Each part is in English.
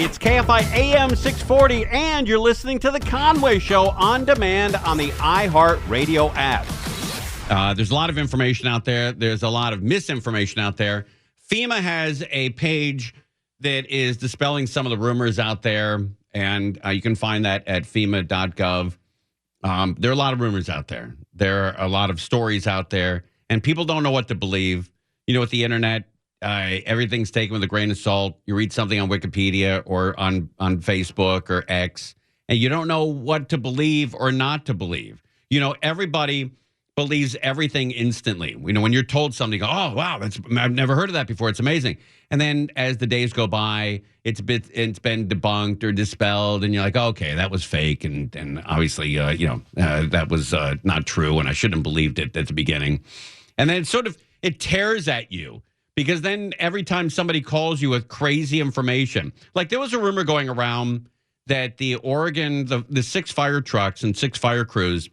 It's KFI AM 640, and you're listening to The Conway Show on demand on the iHeartRadio app. There's a lot of information out there. There's a lot of misinformation out there. FEMA has a page that is dispelling some of the rumors out there, and you can find that at FEMA.gov. There are a lot of rumors out there. There are a lot of stories out there, and people don't know what to believe. You know, with the internet, everything's taken with a grain of salt. You read something on Wikipedia or on Facebook or X, and you don't know what to believe or not to believe. You know, everybody believes everything instantly. You know, when you're told something, oh, wow, I've never heard of that before. It's amazing. And then as the days go by, it's been debunked or dispelled, and you're like, oh, okay, that was fake. And obviously, that was not true, and I shouldn't have believed it at the beginning. And then it tears at you. Because then every time somebody calls you with crazy information, like there was a rumor going around that the 6 fire trucks and 6 fire crews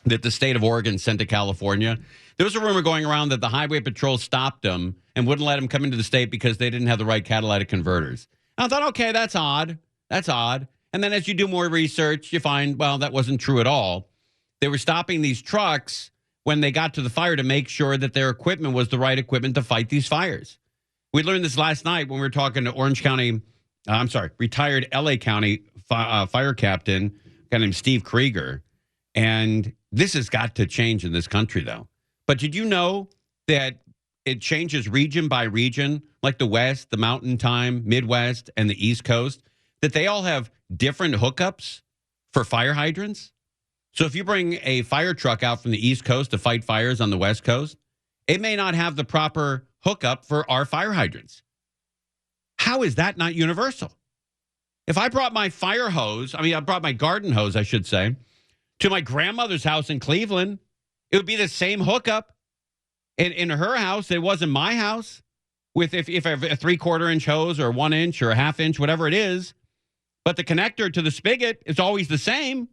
that the state of Oregon sent to California, there was a rumor going around that the Highway Patrol stopped them and wouldn't let them come into the state because they didn't have the right catalytic converters. And I thought, okay, that's odd. That's odd. And then as you do more research, you find, well, that wasn't true at all. They were stopping these trucks when they got to the fire to make sure that their equipment was the right equipment to fight these fires. We learned this last night when we were talking to retired LA County fire captain, a guy named Steve Krieger. And this has got to change in this country, though. But did you know that it changes region by region, like the West, the Mountain Time, Midwest, and the East Coast, that they all have different hookups for fire hydrants? So if you bring a fire truck out from the East Coast to fight fires on the West Coast, it may not have the proper hookup for our fire hydrants. How is that not universal? If I brought my I brought my garden hose, I should say, to my grandmother's house in Cleveland, it would be the same hookup. In her house, it wasn't my house. With if I have a 3/4 inch hose or 1 inch or a 1/2 inch, whatever it is, but the connector to the spigot is always the same.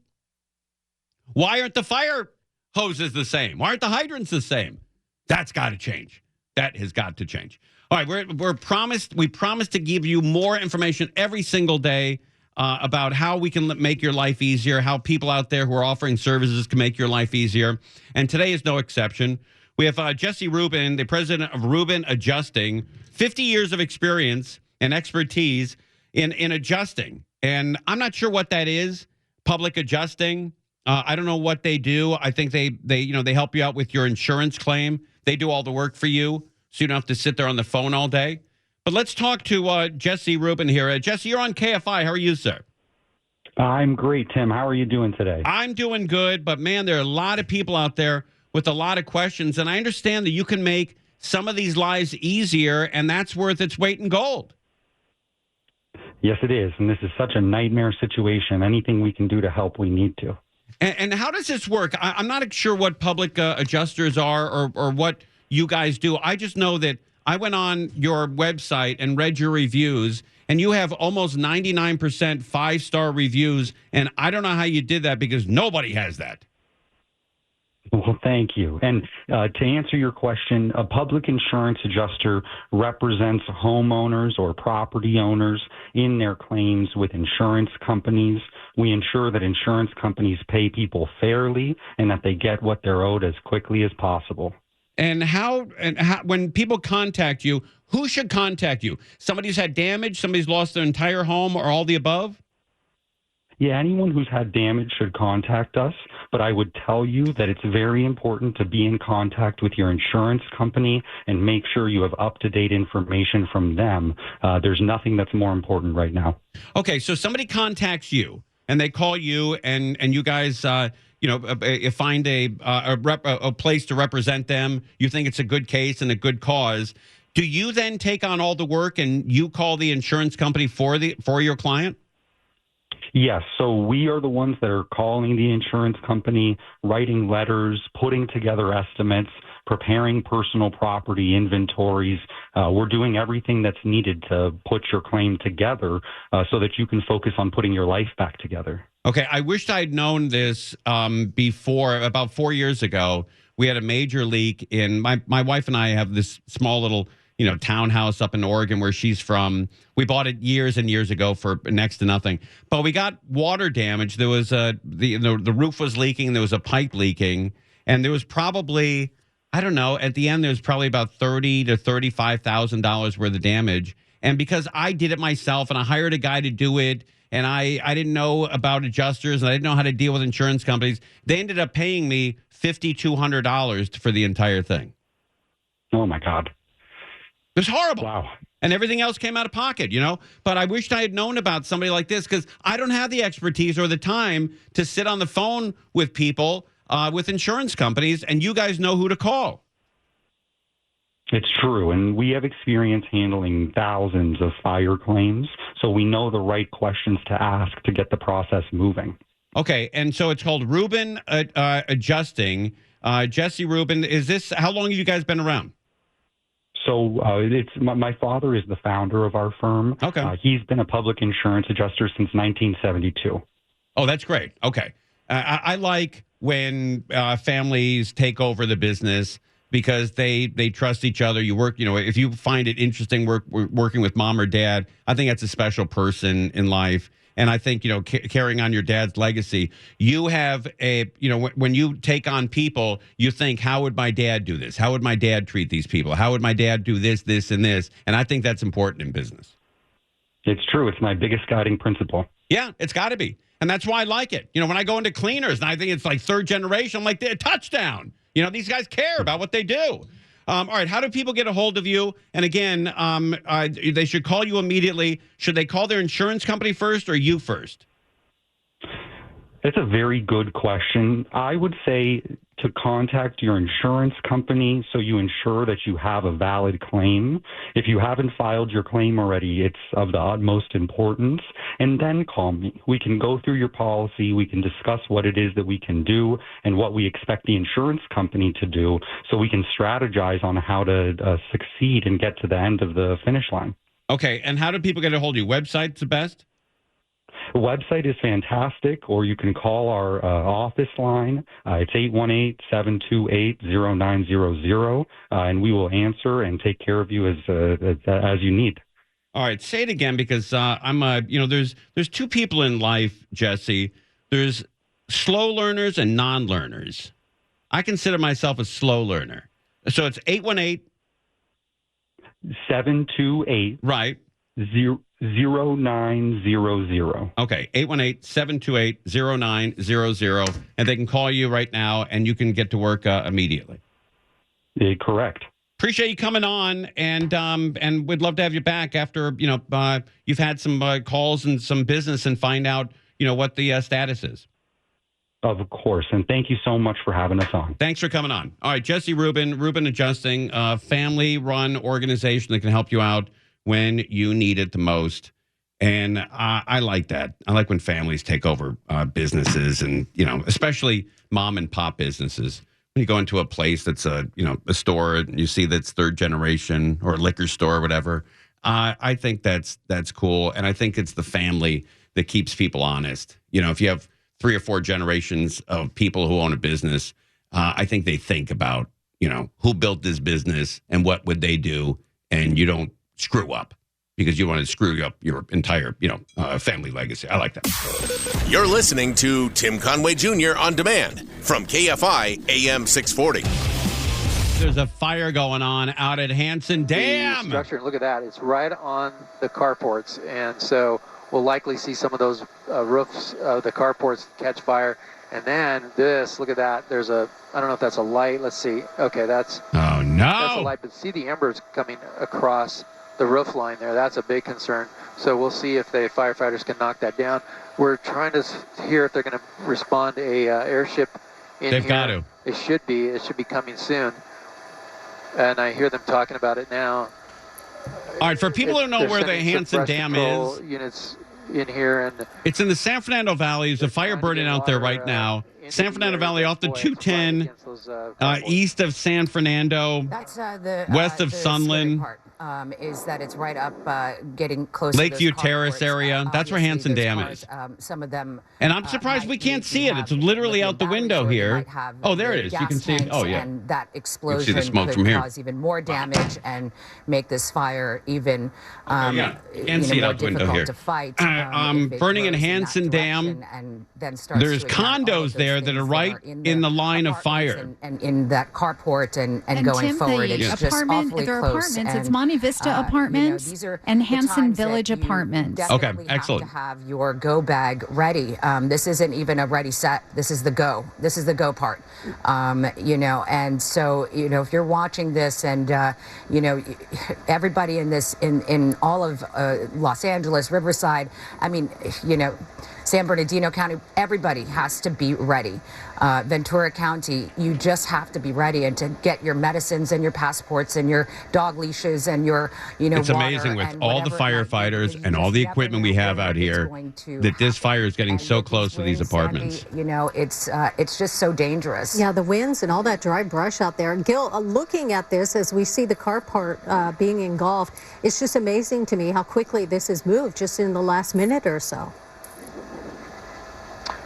Why aren't the fire hoses the same? Why aren't the hydrants the same? That's got to change. That has got to change. All right, we promised to give you more information every single day about how we can make your life easier, how people out there who are offering services can make your life easier. And today is no exception. We have Jesse Rubin, the president of Rubin Adjusting, 50 years of experience and expertise in adjusting. And I'm not sure what that is, public adjusting. I don't know what they do. I think they help you out with your insurance claim. They do all the work for you, so you don't have to sit there on the phone all day. But let's talk to Jesse Rubin here. Jesse, you're on KFI. How are you, sir? I'm great, Tim. How are you doing today? I'm doing good, but man, there are a lot of people out there with a lot of questions, and I understand that you can make some of these lives easier, and that's worth its weight in gold. Yes, it is, and this is such a nightmare situation. Anything we can do to help, we need to. And how does this work? I'm not sure what public adjusters are or what you guys do. I just know that I went on your website and read your reviews, and you have almost 99% 5-star reviews. And I don't know how you did that because nobody has that. Well, thank you. And to answer your question, a public insurance adjuster represents homeowners or property owners in their claims with insurance companies. We ensure that insurance companies pay people fairly and that they get what they're owed as quickly as possible. And how when people contact you, who should contact you? Somebody who's had damage, somebody's lost their entire home, or all the above? Yeah, anyone who's had damage should contact us, but I would tell you that it's very important to be in contact with your insurance company and make sure you have up-to-date information from them. There's nothing that's more important right now. Okay, so somebody contacts you, and they call you, and you guys, find a place to represent them. You think it's a good case and a good cause. Do you then take on all the work, and you call the insurance company for your client? Yes. So we are the ones that are calling the insurance company, writing letters, putting together estimates, preparing personal property inventories. We're doing everything that's needed to put your claim together so that you can focus on putting your life back together. Okay. I wished I'd known this before. About 4 years ago, we had a major leak in my wife and I have this small little townhouse up in Oregon where she's from. We bought it years and years ago for next to nothing. But we got water damage. There was the roof was leaking. There was a pipe leaking, and there was probably, I don't know, at the end there was probably about $30,000 to $35,000 worth of damage. And because I did it myself and I hired a guy to do it, and I didn't know about adjusters and I didn't know how to deal with insurance companies, they ended up paying me $5,200 for the entire thing. Oh my God. It was horrible. Wow. And everything else came out of pocket, But I wished I had known about somebody like this, because I don't have the expertise or the time to sit on the phone with people, with insurance companies, and you guys know who to call. It's true. And we have experience handling thousands of fire claims, so we know the right questions to ask to get the process moving. Okay. And so it's called Rubin Adjusting. Jesse Rubin, how long have you guys been around? So it's my father is the founder of our firm. Okay. He's been a public insurance adjuster since 1972. Oh, that's great. Okay. I like when families take over the business because they trust each other. You work, if you find it interesting working with mom or dad, I think that's a special person in life. And I think, carrying on your dad's legacy, you have when you take on people, you think, how would my dad do this? How would my dad treat these people? How would my dad do this, this, and this? And I think that's important in business. It's true. It's my biggest guiding principle. Yeah, it's got to be. And that's why I like it. When I go into cleaners and I think it's like third generation, I'm like, touchdown. These guys care about what they do. All right, how do people get a hold of you? And again, they should call you immediately. Should they call their insurance company first or you first? That's a very good question. I would say to contact your insurance company so you ensure that you have a valid claim. If you haven't filed your claim already, it's of the utmost importance. And then call me. We can go through your policy. We can discuss what it is that we can do and what we expect the insurance company to do, so we can strategize on how to succeed and get to the end of the finish line. Okay. And how do people get a hold of you? Website's the best? The website is fantastic, or you can call our office line. It's 818-728-0900, and we will answer and take care of you as you need. All right, say it again, because there's two people in life, Jesse. There's slow learners and non-learners. I consider myself a slow learner. So it's 818-728 right 0900. Okay, 818-728-0900, and they can call you right now, and you can get to work immediately. Correct. Appreciate you coming on, and we'd love to have you back after you've had some calls and some business, and find out what the status is. Of course, and thank you so much for having us on. Thanks for coming on. All right, Jesse Rubin Adjusting, a family-run organization that can help you out when you need it the most. And I like that. I like when families take over businesses, and especially mom and pop businesses. When you go into a place that's a store and you see that's third generation, or a liquor store or whatever, I think that's cool. And I think it's the family that keeps people honest. If you have 3 or 4 generations of people who own a business, I think they think about who built this business and what would they do, and you don't screw up because you want to screw up your entire family legacy. I like that. You're listening to Tim Conway Jr. on demand from KFI AM 640. There's a fire going on out at Hansen Dam. The structure, look at that. It's right on the carports. And so we'll likely see some of those roofs of the carports catch fire. And then this, look at that. There's I don't know if that's a light. Let's see. Okay, that's oh no. That's a light, but see the embers coming across the roof line there. That's a big concern. So we'll see if the firefighters can knock that down. We're trying to hear if they're going to respond a airship in They've here. got to. It should be coming soon. And I hear them talking about it now. All right, for people who don't know where the Hansen Dam is, units in here, and it's in the San Fernando Valley. There's a fire burning out there right now. San Fernando Valley, off the 210, east of San Fernando, that's the west of the scary Sunland. part. is that it's right up, getting close Lakeview to those Terrace carports. area. That's where Obviously, Hansen those Dam cars, is. Some of them. And I'm surprised we can't see it. It's literally out the window here. Oh, there it is. You can see it. Oh, yeah. And that You explosion can see the smoke could from here. cause even more damage and make this fire even Yeah, you can see it more out the window difficult here. to fight. Burning in Hansen Dam. And then starts There's to ignite all of condos those there that things are right in the line of fire. and in that carport and going Tim, forward. the It's just apartment, awfully they're close. apartments. It's And, Monte Vista apartments these are and the Hansen times that Village you apartments. definitely excellent. have to have your go bag ready. This isn't even a ready set. This is the go. This is the go part. And so, if you're watching this and, everybody in this, in all of Los Angeles, Riverside, San Bernardino County, everybody has to be ready. Ventura County, you just have to be ready and to get your medicines and your passports and your dog leashes and your, It's amazing with all the firefighters and all the equipment we have out here that this fire is getting so close to these apartments. It's just so dangerous. Yeah, the winds and all that dry brush out there. Gil, looking at this as we see the car part being engulfed, it's just amazing to me how quickly this has moved just in the last minute or so.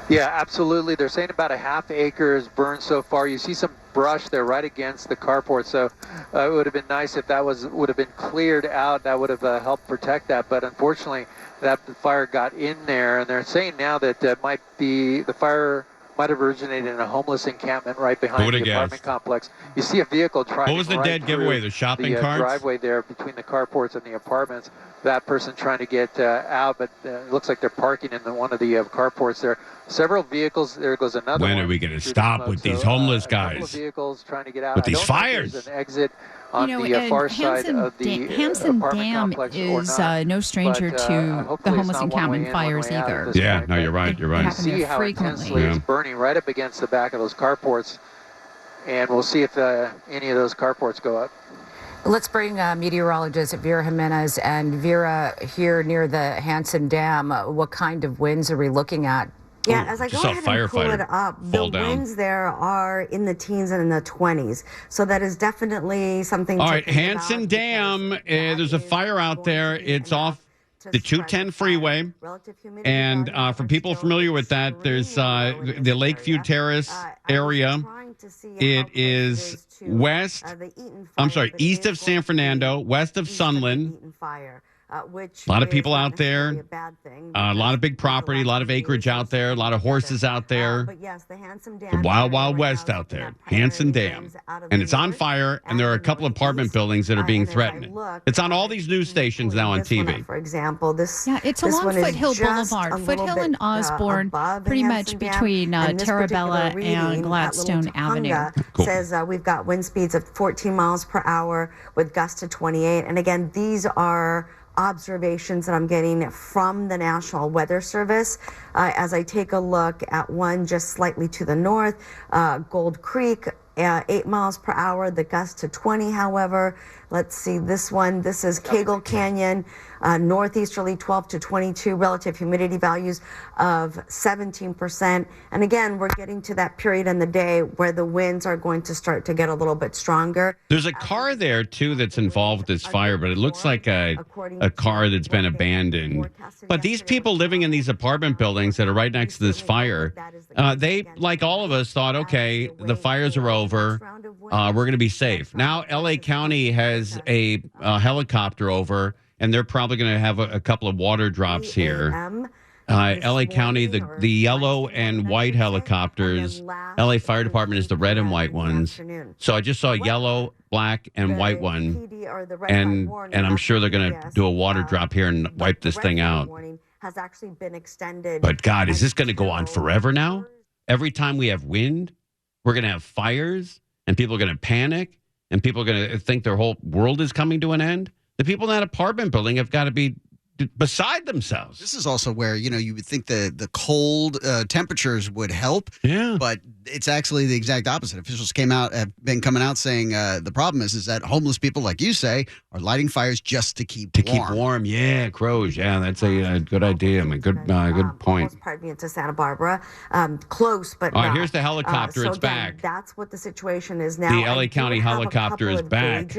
Yeah, absolutely. They're saying about a half acre is burned so far. You see some brush there right against the carport, so it would have been nice if that would have been cleared out. That would have helped protect that, but unfortunately that fire got in there, and they're saying now that the fire might have originated in a homeless encampment right behind the apartment complex. You see a vehicle driving. What was the dead giveaway? The shopping carts? Driveway there between the carports and the apartments. That person trying to get out, but it looks like they're parking in one of the carports there. Several vehicles. There goes another one. When are we going to stop with these homeless guys? A couple of vehicles trying to get out. With these fires. There's an exit on the far side of the Hansen apartment Dam complex is no stranger to the homeless encampment fires either. Yeah, no, you're right. You're right. See how intensely it's burning right up against the back of those carports, and we'll see if any of those carports go up. Let's bring meteorologist Vera Jimenez. And Vera, here near the Hansen Dam, what kind of winds are we looking at? Yeah, as I go ahead and pull it up, the winds there are in the teens and in the 20s. So that is definitely something to think about. All right, Hansen Dam, there's a fire out there. It's off the 210 freeway. And for people familiar with that, there's the Lakeview Terrace area. It is east of San Fernando, west of Sunland. A lot of people out there, a lot of big property, a lot of acreage out there, a lot of horses out there. But yes, the Hansen Dam. The wild, wild west out there, Hansen Dam. And it's on fire, and there are a couple of apartment buildings that are being threatened. It's on all these news stations now on TV. For example, it's along Foothill Boulevard, Foothill and Osborne, pretty much between Terabella and Gladstone Avenue. Cool. Says we've got wind speeds of 14 miles per hour with gusts to 28. And again, these are observations that I'm getting from the National Weather Service. As I take a look at one just slightly to the north, Gold Creek, 8 miles per hour, the gust to 20, however. Let's see this one. This is Cagle Canyon, northeasterly 12 to 22, relative humidity values of 17%. And again, we're getting to that period in the day where the winds are going to start to get a little bit stronger. There's a car there, too, that's involved with this fire, but it looks like a car that's been abandoned. But these people living in these apartment buildings that are right next to this fire, they, like all of us, thought, okay, the fires are over. We're going to be safe. Now, L.A. County has a helicopter over, and they're probably going to have a couple of water drops here. L.A. County, the yellow and white helicopters. L.A. Fire Department is the red and white ones. So I just saw yellow, black, and white one. And I'm sure they're going to do a water drop here and wipe this thing out. Has actually been extended. But God, is this going to go on forever now? Every time we have wind, we're going to have fires, and people are going to panic, and people are going to think their whole world is coming to an end. The people in that apartment building have got to be beside themselves. This is also where, you would think the cold temperatures would help. Yeah. But it's actually the exact opposite. Officials have been coming out saying the problem is that homeless people, like you say, are lighting fires just to keep warm. Keep warm, yeah, crows. Yeah, that's a good idea. I mean, good point. Almost, pardon me, into Santa Barbara. Close, but all right, not. here's the helicopter. So it's again, back. That's what the situation is now. The LA County helicopter is back.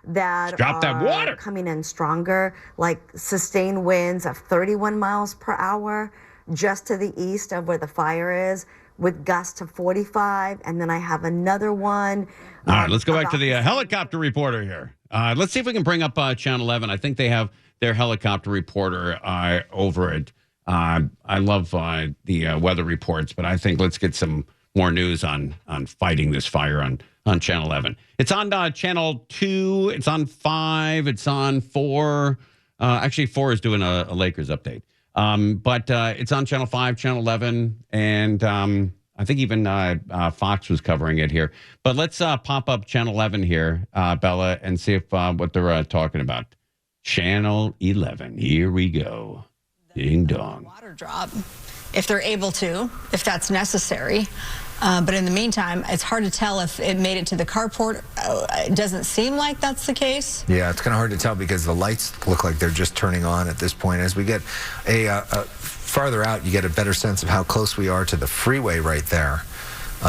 That drop that water. Coming in stronger, like sustained winds of 31 miles per hour just to the east of where the fire is, with gusts to 45. And then I have another one. All right, let's go back to the helicopter reporter here. Let's see if we can bring up Channel 11. I think they have their helicopter reporter over it. I love the weather reports, but I think let's get some more news on fighting this fire on Channel 11. It's on Channel 2. It's on 5. It's on 4. Actually, 4 is doing a Lakers update. But it's on Channel 5, Channel 11, and I think even Fox was covering it here. But let's pop up Channel 11 here, Bella, and see if what they're talking about. Channel 11. Here we go. Ding dong. Water drop, if they're able to, if that's necessary. But in the meantime, it's hard to tell if it made it to the carport. It doesn't seem like that's the case. Yeah, it's kind of hard to tell because the lights look like they're just turning on at this point. As we get farther out, you get a better sense of how close we are to the freeway right there.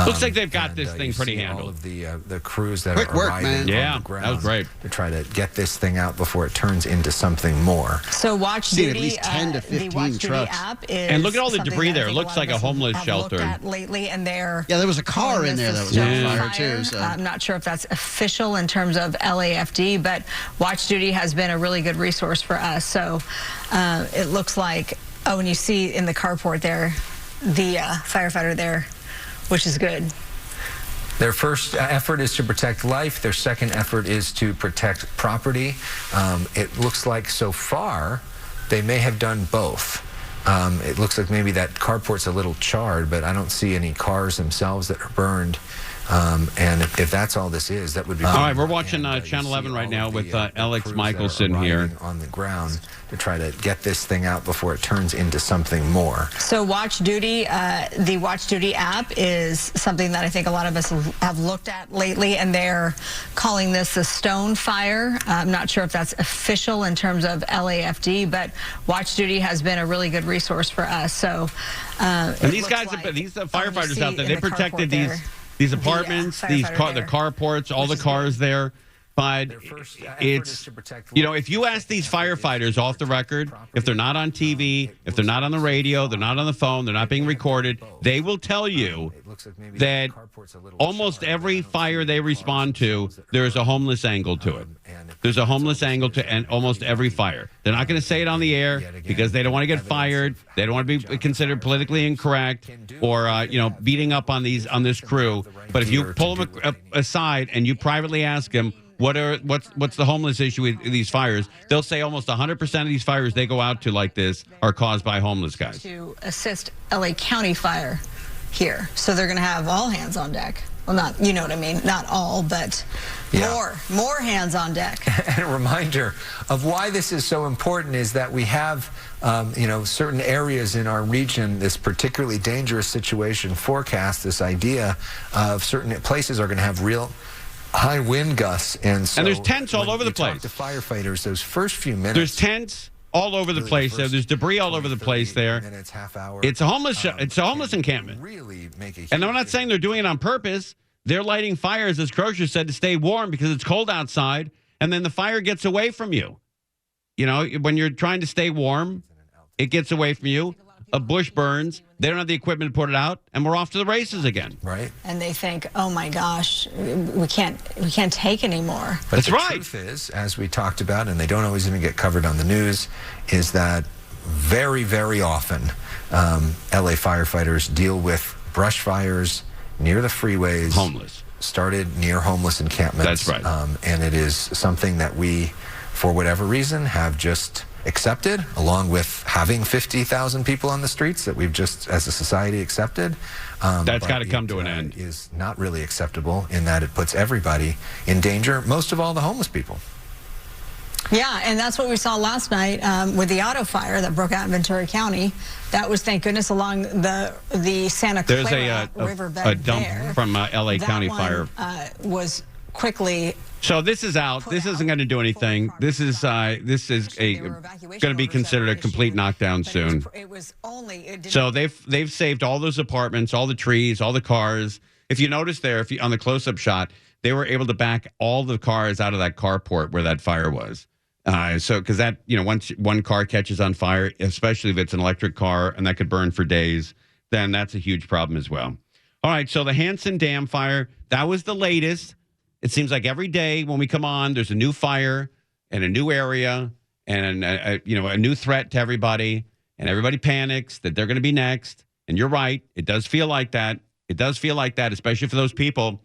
Looks like they've got this thing pretty handled. All of the crews that Quick are work, arriving man. Yeah, on the ground that was great. to try to get this thing out before it turns into something more. So watch Seen duty, at least 10 to 15 the watch duty trucks. app is And look at all the something debris that I there. It think looks lot like of a us homeless have shelter. looked at lately, and they're Yeah, there was a car calling in this there a that was stone on fire, fire. too. So. I'm not sure if that's official in terms of LAFD, but watch duty has been a really good resource for us. So it looks like, oh, and you see in the carport there, the firefighter there, which is good. Their first effort is to protect life. Their second effort is to protect property. It looks like so far they may have done both. It looks like maybe that carport's a little charred, but I don't see any cars themselves that are burned. And if that's all this is, that would be. All right, we're watching Channel 11 right now with Alex Michelson here on the ground to try to get this thing out before it turns into something more. So watch duty, the watch duty app is something that I think a lot of us have looked at lately, and they're calling this a stone fire. I'm not sure if that's official in terms of LAFD, but watch duty has been a really good resource for us. So and these guys, these firefighters out there, they protected these apartments, the carports, all the cars there. But it's, you know, if you ask these firefighters off the record, if they're not on TV, if they're not on the radio, they're not on the phone, they're not being recorded, they will tell you that almost every fire they respond to, there's a homeless angle to it. There's a homeless angle to almost every fire. They're not going to say it on the air because they don't want to get fired. They don't want to be considered politically incorrect or, you know, beating up on this crew. But if you pull them aside and you privately ask them, what's the homeless issue with these fires? They'll say almost 100% of these fires they go out to like this are caused by homeless guys. To assist LA County Fire here. So they're going to have all hands on deck. Well, not, you know what I mean, not all, but more hands on deck. And a reminder of why this is so important is that we have, you know, certain areas in our region, this particularly dangerous situation forecast, this idea of certain places are going to have real high wind gusts, and there's tents all over the place. To firefighters, those first few minutes. There's tents all over the place there. There's debris all over the place there. Minutes, half hour. It's a homeless encampment. Really make a and I'm not saying they're doing it on purpose. They're lighting fires, as Crozier said, to stay warm because it's cold outside, and then the fire gets away from you. You know, when you're trying to stay warm, it gets away from you. A bush burns. They don't have the equipment to put it out, and we're off to the races again. Right. And they think, oh my gosh, we can't take anymore. But that's the right. Truth is, as we talked about, and they don't always even get covered on the news, is that very, very often LA firefighters deal with brush fires near the freeways. Homeless. Started near homeless encampments. That's right. And it is something that we, for whatever reason, have just accepted, along with having 50,000 people on the streets that we've just, as a society, accepted. That's got to come to an end. Is not really acceptable in that it puts everybody in danger, most of all the homeless people. Yeah, and that's what we saw last night with the auto fire that broke out in Ventura County. That was, thank goodness, along the Santa Clara riverbed. A dump from LA County Fire. Was quickly So this is out. This isn't going to do anything. This is going to be considered a complete knockdown soon. So they've saved all those apartments, all the trees, all the cars. If you notice there, on the close-up shot, they were able to back all the cars out of that carport where that fire was. So because that, once one car catches on fire, especially if it's an electric car and that could burn for days, then that's a huge problem as well. All right, so the Hansen Dam Fire, that was the latest. It seems like every day when we come on, there's a new fire and a new area and a new threat to everybody, and everybody panics that they're going to be next. And you're right, it does feel like that. It does feel like that, especially for those people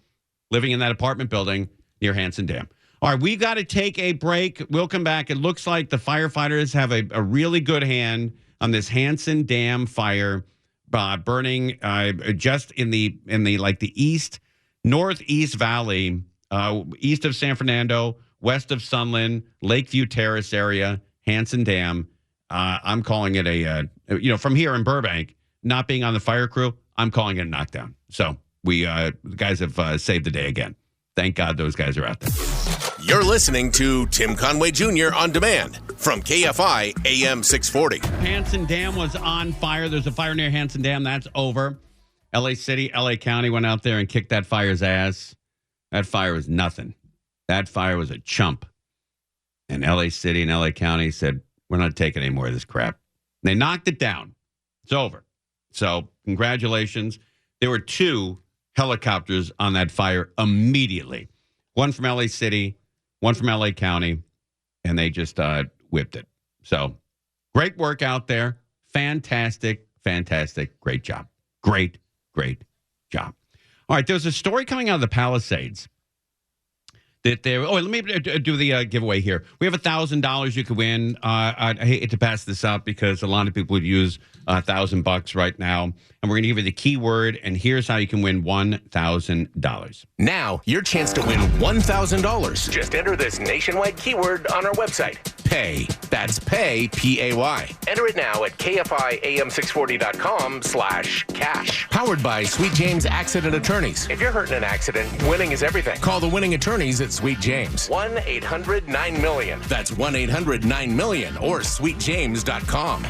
living in that apartment building near Hansen Dam. All right, we got to take a break. We'll come back. It looks like the firefighters have a really good hand on this Hansen Dam fire burning just in the northeast valley. East of San Fernando, west of Sunland, Lakeview Terrace area, Hansen Dam. I'm calling it from here in Burbank, not being on the fire crew, I'm calling it a knockdown. So the guys have saved the day again. Thank God those guys are out there. You're listening to Tim Conway Jr. On Demand from KFI AM 640. Hansen Dam was on fire. There's a fire near Hansen Dam. That's over. LA City, LA County went out there and kicked that fire's ass. That fire was nothing. That fire was a chump. And LA City and LA County said, we're not taking any more of this crap. And they knocked it down. It's over. So congratulations. There were 2 helicopters on that fire immediately. One from LA City, one from LA County, and they just whipped it. So great work out there. Fantastic, fantastic. Great job. Great job. All right, there's a story coming out of the Palisades that let me do the giveaway here. We have $1,000 you could win. I hate to pass this up because a lot of people would use $1,000 right now. And we're going to give you the keyword, and here's how you can win $1,000. Now, your chance to win $1,000. Just enter this nationwide keyword on our website. Pay. That's pay, P-A-Y. Enter it now at KFIAM640.com/cash. Powered by Sweet James Accident Attorneys. If you're hurt in an accident, winning is everything. Call the winning attorneys at Sweet James. 1-800-9-MILLION. That's 1-800-9-MILLION or sweetjames.com.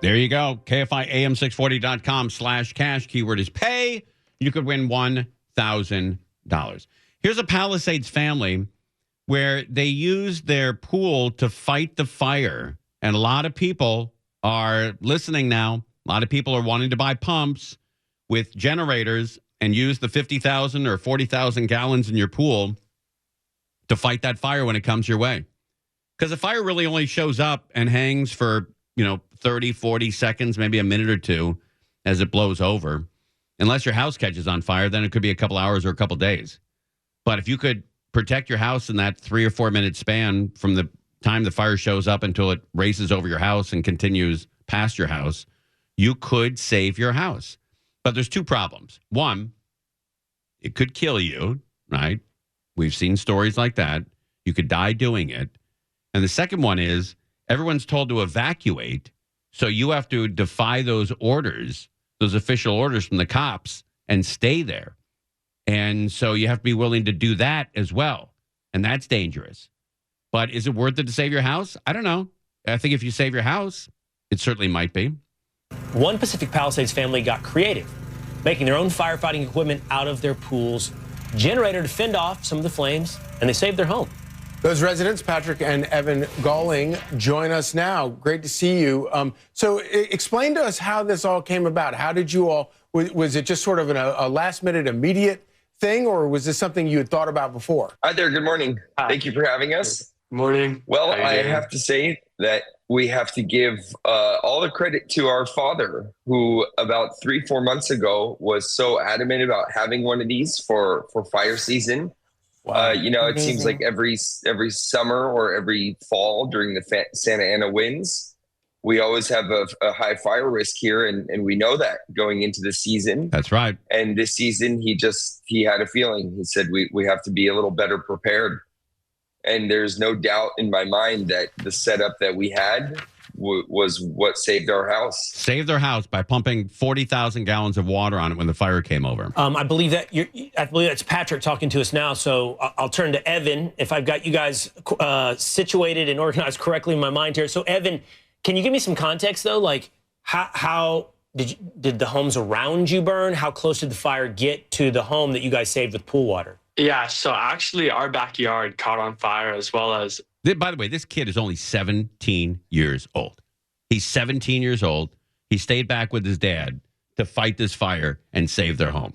There you go. KFIAM640.com/cash. Keyword is pay. You could win $1,000. Here's a Palisades family where they used their pool to fight the fire. And a lot of people are listening now. A lot of people are wanting to buy pumps with generators and use the 50,000 or 40,000 gallons in your pool to fight that fire when it comes your way. Because the fire really only shows up and hangs for 30, 40 seconds, maybe a minute or two as it blows over. Unless your house catches on fire, then it could be a couple hours or a couple days. But if you could protect your house in that 3 or 4 minute span from the time the fire shows up until it races over your house and continues past your house, you could save your house. But there's 2 problems. One, it could kill you, right? We've seen stories like that. You could die doing it. And the second one is everyone's told to evacuate. So you have to defy those orders, those official orders from the cops, and stay there. And so you have to be willing to do that as well. And that's dangerous. But is it worth it to save your house? I don't know. I think if you save your house, it certainly might be. One Pacific Palisades family got creative, making their own firefighting equipment out of their pool's generator to fend off some of the flames, and they saved their home. Those residents, Patrick and Evan Galling, join us now. Great to see you. So explain to us how this all came about. How did you all, was it just sort of a last-minute immediate thing, or was this something you had thought about before? Hi there. Good morning. Thank you for having us. Good morning. Well, I have to say that we have to give all the credit to our father, who about 3-4 months ago was so adamant about having one of these for fire season. Wow. It seems like every summer or every fall during the Santa Ana winds, we always have a high fire risk here, and we know that going into the season. That's right. And this season, he had a feeling. He said we have to be a little better prepared. And there's no doubt in my mind that the setup that we had was what saved our house. Saved their house by pumping 40,000 gallons of water on it when the fire came over. I believe that's Patrick talking to us now. So I'll turn to Evan if I've got you guys situated and organized correctly in my mind here. So Evan, can you give me some context though? Like how did the homes around you burn? How close did the fire get to the home that you guys saved with pool water? Yeah, so actually our backyard caught on fire as well as... By the way, this kid is only 17 years old. He's 17 years old. He stayed back with his dad to fight this fire and save their home.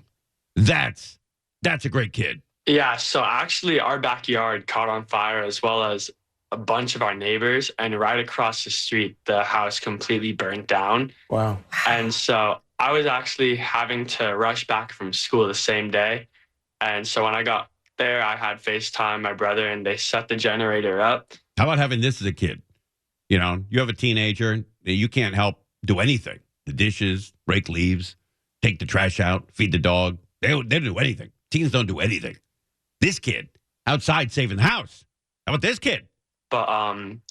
That's a great kid. Yeah, so actually our backyard caught on fire as well as a bunch of our neighbors, and right across the street, the house completely burned down. Wow. And so I was actually having to rush back from school the same day. And so when I got there, I had FaceTime my brother, and they set the generator up. How about having this as a kid? You know, you have a teenager, you can't help do anything. The dishes, rake leaves, take the trash out, feed the dog. They don't do anything. Teens don't do anything. This kid, outside saving the house. How about this kid? But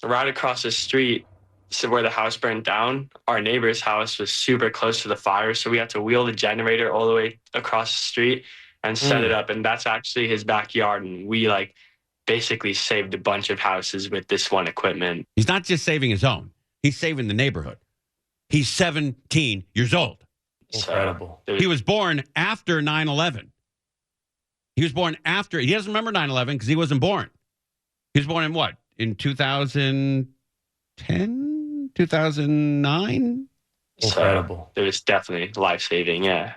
right across the street, so where the house burned down, our neighbor's house was super close to the fire, so we had to wheel the generator all the way across the street and set it up, and that's actually his backyard, and we basically saved a bunch of houses with this one equipment. He's not just saving his own, he's saving the neighborhood. He's 17 years old. Incredible. He was born after 9/11. He was born after, he doesn't remember 9/11 because he wasn't born. He was born in what? In 2010, 2009? Incredible. It was definitely life-saving, yeah.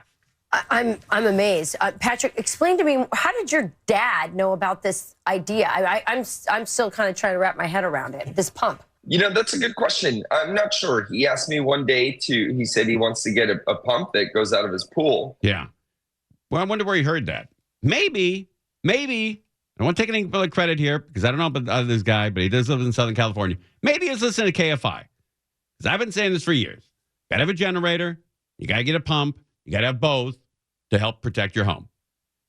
I'm amazed. Patrick, explain to me, how did your dad know about this idea? I'm still kind of trying to wrap my head around it, this pump. You know, that's a good question. I'm not sure. He asked me one day he said he wants to get a pump that goes out of his pool. Yeah. Well, I wonder where he heard that. Maybe, I don't want to take any credit here because I don't know about this guy, but he does live in Southern California. Maybe he's listening to KFI because I've been saying this for years. Got to have a generator. You got to get a pump. You got to have both to help protect your home.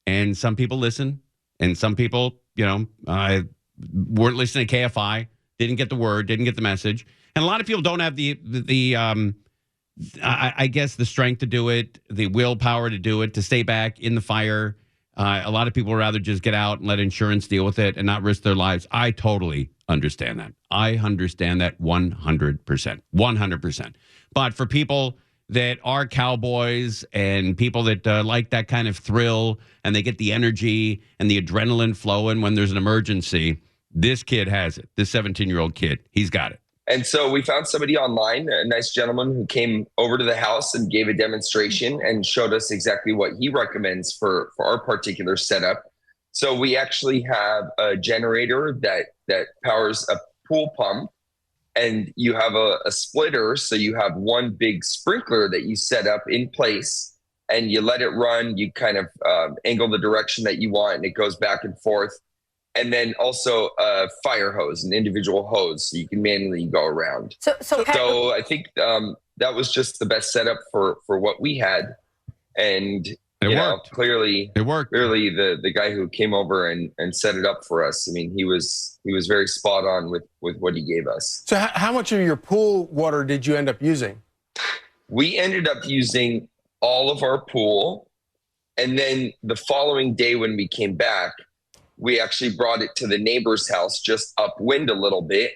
And some people listen, and some people, weren't listening to KFI, didn't get the word, didn't get the message. And a lot of people don't have I guess, the strength to do it, the willpower to do it, to stay back in the fire. A lot of people would rather just get out and let insurance deal with it and not risk their lives. I totally understand that. I understand that 100%. 100%. But for people that are cowboys and people that like that kind of thrill and they get the energy and the adrenaline flowing when there's an emergency, this kid has it. This 17-year-old kid, he's got it. And so we found somebody online, a nice gentleman who came over to the house and gave a demonstration and showed us exactly what he recommends for our particular setup. So we actually have a generator that powers a pool pump, and you have a splitter. So you have one big sprinkler that you set up in place and you let it run. You kind of angle the direction that you want and it goes back and forth. And then also a fire hose, an individual hose, so you can manually go around. So I think that was just the best setup for what we had. And it worked. Clearly it worked. Clearly the guy who came over and set it up for us, I mean, he was very spot on with what he gave us. So how much of your pool water did you end up using? We ended up using all of our pool. And then the following day when we came back, we actually brought it to the neighbor's house just upwind a little bit,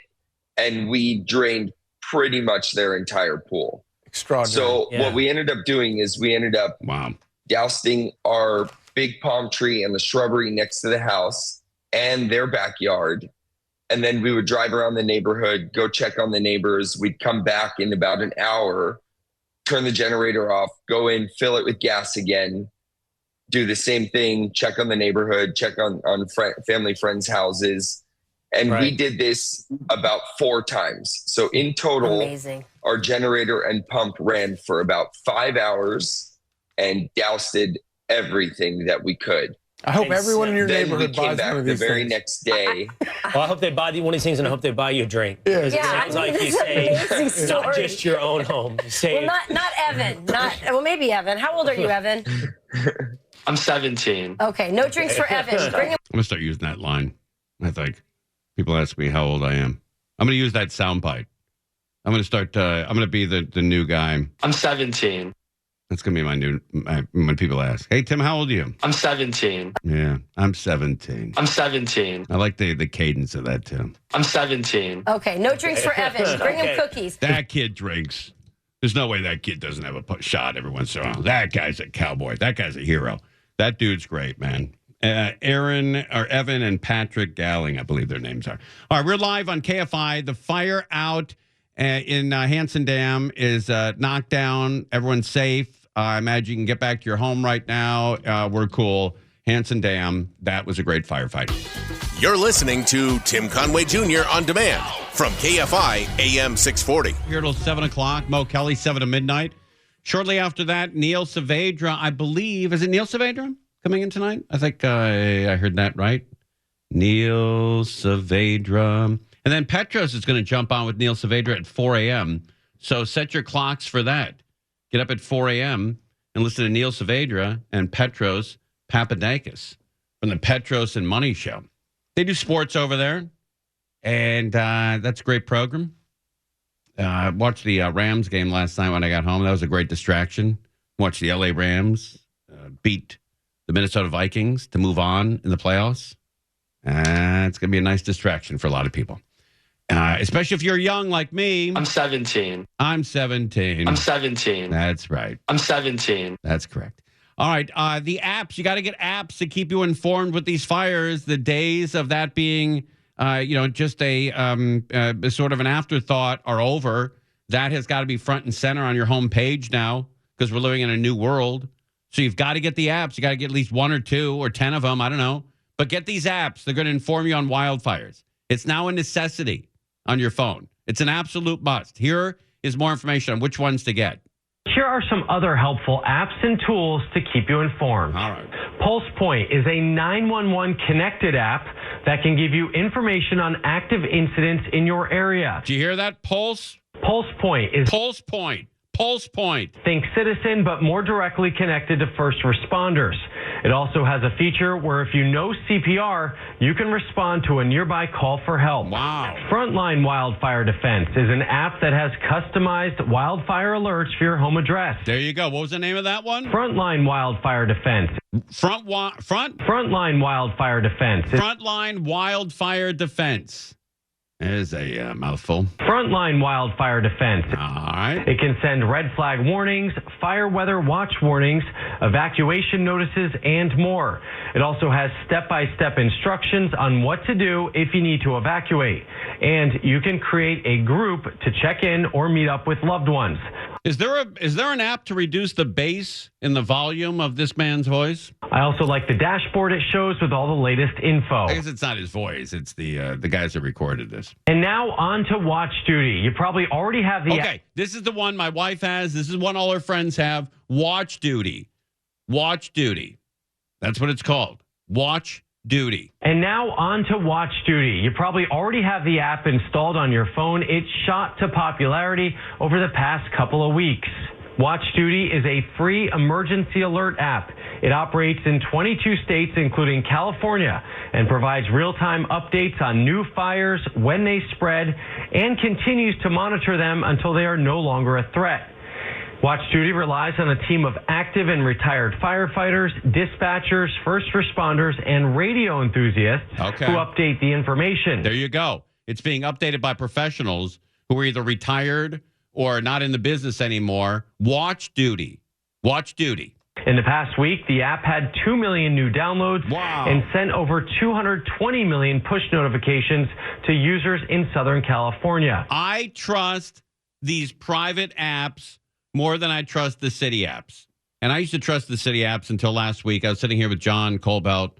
and we drained pretty much their entire pool. Extraordinary. So what we ended up doing is we ended up dousing our big palm tree and the shrubbery next to the house and their backyard. And then we would drive around the neighborhood, go check on the neighbors. We'd come back in about an hour, turn the generator off, go in, fill it with gas again, do the same thing, check on the neighborhood, check on family friends' houses. And we did this about 4 times. So in total, our generator and pump ran for about 5 hours and doused everything that we could. I hope everyone in your then neighborhood we came buys back one of the these very things. next day. Well, I hope they buy one of these things, and I hope they buy you a drink. Because it sounds like you say not just your own home. You say Not Evan. Maybe Evan. How old are you, Evan? I'm 17. Okay, no drinks for Evan. Bring him. I'm going to start using that line. I think people ask me how old I am. I'm going to use that soundbite. I'm going to start. I'm going to be the new guy. I'm 17. That's going to be my new. When people ask, "Hey Tim, how old are you?" I'm 17. Yeah, I'm 17. I'm 17. I like the cadence of that too. I'm 17. Okay, no drinks for Evan. Bring him cookies. That kid drinks. There's no way that kid doesn't have a shot every once in a while. That guy's a cowboy. That guy's a hero. That dude's great, man. Evan and Patrick Galling, I believe their names are. All right, we're live on KFI. The fire out in Hansen Dam is knocked down. Everyone's safe. I imagine you can get back to your home right now. We're cool. Hansen Dam, that was a great firefight. You're listening to Tim Conway Jr. on demand from KFI AM 640. Here till 7 o'clock. Mo Kelly, 7 to midnight. Shortly after that, Neil Saavedra, I believe. Is it Neil Saavedra coming in tonight? I think I heard that right. Neil Saavedra. And then Petros is going to jump on with Neil Saavedra at 4 a.m. So set your clocks for that. Get up at 4 a.m. and listen to Neil Saavedra and Petros Papadakis from the Petros and Money Show. They do sports over there, and that's a great program. I watched the Rams game last night when I got home. That was a great distraction. Watched the L.A. Rams beat the Minnesota Vikings to move on in the playoffs. It's going to be a nice distraction for a lot of people, especially if you're young like me. I'm 17. I'm 17. I'm 17. That's right. I'm 17. That's correct. All right. The apps, you got to get apps to keep you informed with these fires. The days of that being, just a sort of an afterthought are over. That has got to be front and center on your home page now because we're living in a new world. So you've got to get the apps. You got to get at least 1 or 2 or 10 of them. I don't know. But get these apps. They're going to inform you on wildfires. It's now a necessity on your phone. It's an absolute must. Here is more information on which ones to get. Here are some other helpful apps and tools to keep you informed. All right. Pulse Point is a 911 connected app that can give you information on active incidents in your area. Do you hear that? Pulse Point is Pulse Point. Pulse Point. Think citizen, but more directly connected to first responders. It also has a feature where if you know CPR, you can respond to a nearby call for help. Wow. Frontline Wildfire Defense is an app that has customized wildfire alerts for your home address. There you go. What was the name of that one? Frontline Wildfire Defense. Frontline Wildfire Defense. Frontline Wildfire Defense. There's a mouthful. Frontline Wildfire Defense. All right. It can send red flag warnings, fire weather watch warnings, evacuation notices, and more. It also has step-by-step instructions on what to do if you need to evacuate. And you can create a group to check in or meet up with loved ones. Is there an app to reduce the bass in the volume of this man's voice? I also like the dashboard it shows with all the latest info. I guess it's not his voice. It's the guys that recorded this. And now on to Watch Duty. You probably already have the Okay, this is the one my wife has. This is one all her friends have. Watch Duty. Watch Duty. That's what it's called. Watch Duty. And now on to Watch Duty. You probably already have the app installed on your phone. It shot to popularity over the past couple of weeks. Watch Duty is a free emergency alert app. It operates in 22 states, including California, and provides real-time updates on new fires, when they spread, and continues to monitor them until they are no longer a threat. Watch Duty relies on a team of active and retired firefighters, dispatchers, first responders, and radio enthusiasts who update the information. There you go. It's being updated by professionals who are either retired or not in the business anymore. Watch Duty. Watch Duty. In the past week, the app had 2 million new downloads and sent over 220 million push notifications to users in Southern California. I trust these private apps more than I trust the city apps. And I used to trust the city apps until last week. I was sitting here with John Colbelt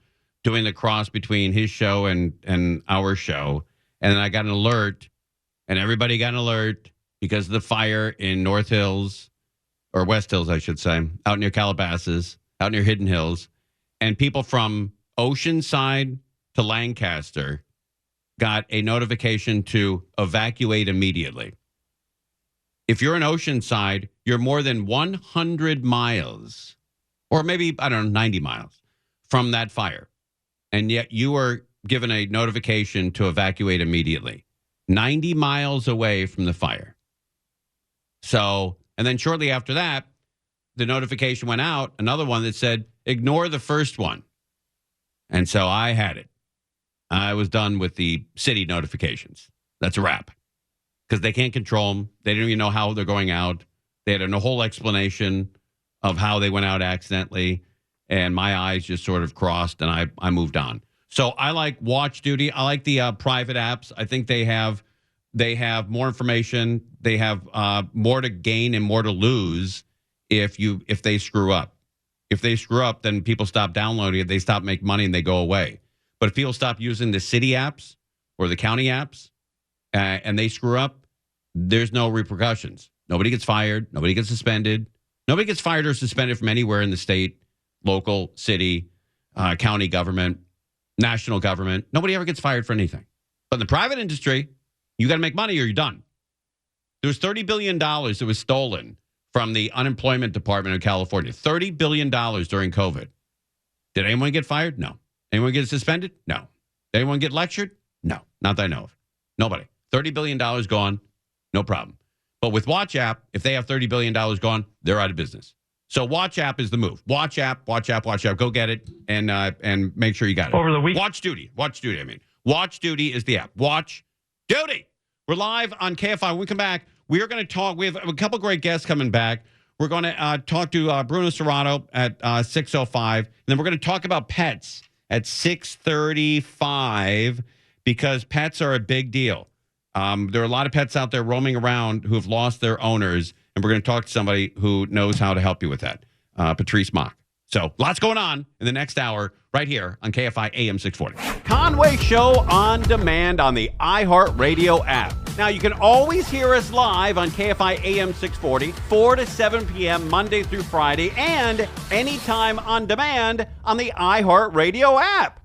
doing the cross between his show and our show. And then I got an alert, and everybody got an alert because of the fire in North Hills, or West Hills, I should say, out near Calabasas, out near Hidden Hills. And people from Oceanside to Lancaster got a notification to evacuate immediately. If you're in Oceanside, you're more than 100 miles, or maybe, 90 miles from that fire. And yet you are given a notification to evacuate immediately. 90 miles away from the fire. So, and then shortly after that, the notification went out, another one that said, ignore the first one. And so I had it. I was done with the city notifications. That's a wrap. Because they can't control them. They don't even know how they're going out. They had a whole explanation of how they went out accidentally. And my eyes just sort of crossed, and I moved on. So I like Watch Duty. I like the private apps. I think they have more information. They have more to gain and more to lose if they screw up. If they screw up, then people stop downloading it. They stop making money and they go away. But if people stop using the city apps or the county apps and they screw up, there's no repercussions. Nobody gets fired. Nobody gets suspended. Nobody gets fired or suspended from anywhere in the state, local, city, county government, national government. Nobody ever gets fired for anything. But in the private industry, you got to make money or you're done. There was $30 billion that was stolen from the unemployment department of California. $30 billion during COVID. Did anyone get fired? No. Anyone get suspended? No. Did anyone get lectured? No. Not that I know of. Nobody. $30 billion gone. No problem. But with Watch App, if they have $30 billion gone, they're out of business. So Watch App is the move. Watch App. Go get it and make sure you got it. Over the week. Watch Duty, I mean. Watch Duty is the app. Watch Duty. We're live on KFI. When we come back, we are going to talk. We have a couple great guests coming back. We're going to talk to Bruno Serrato at 6:05. And then we're going to talk about pets at 6:35 because pets are a big deal. There are a lot of pets out there roaming around who have lost their owners. And we're going to talk to somebody who knows how to help you with that, Patrice Mock. So lots going on in the next hour right here on KFI AM 640. Conway Show on demand on the iHeartRadio app. Now, you can always hear us live on KFI AM 640, 4 to 7 p.m. Monday through Friday, and anytime on demand on the iHeartRadio app.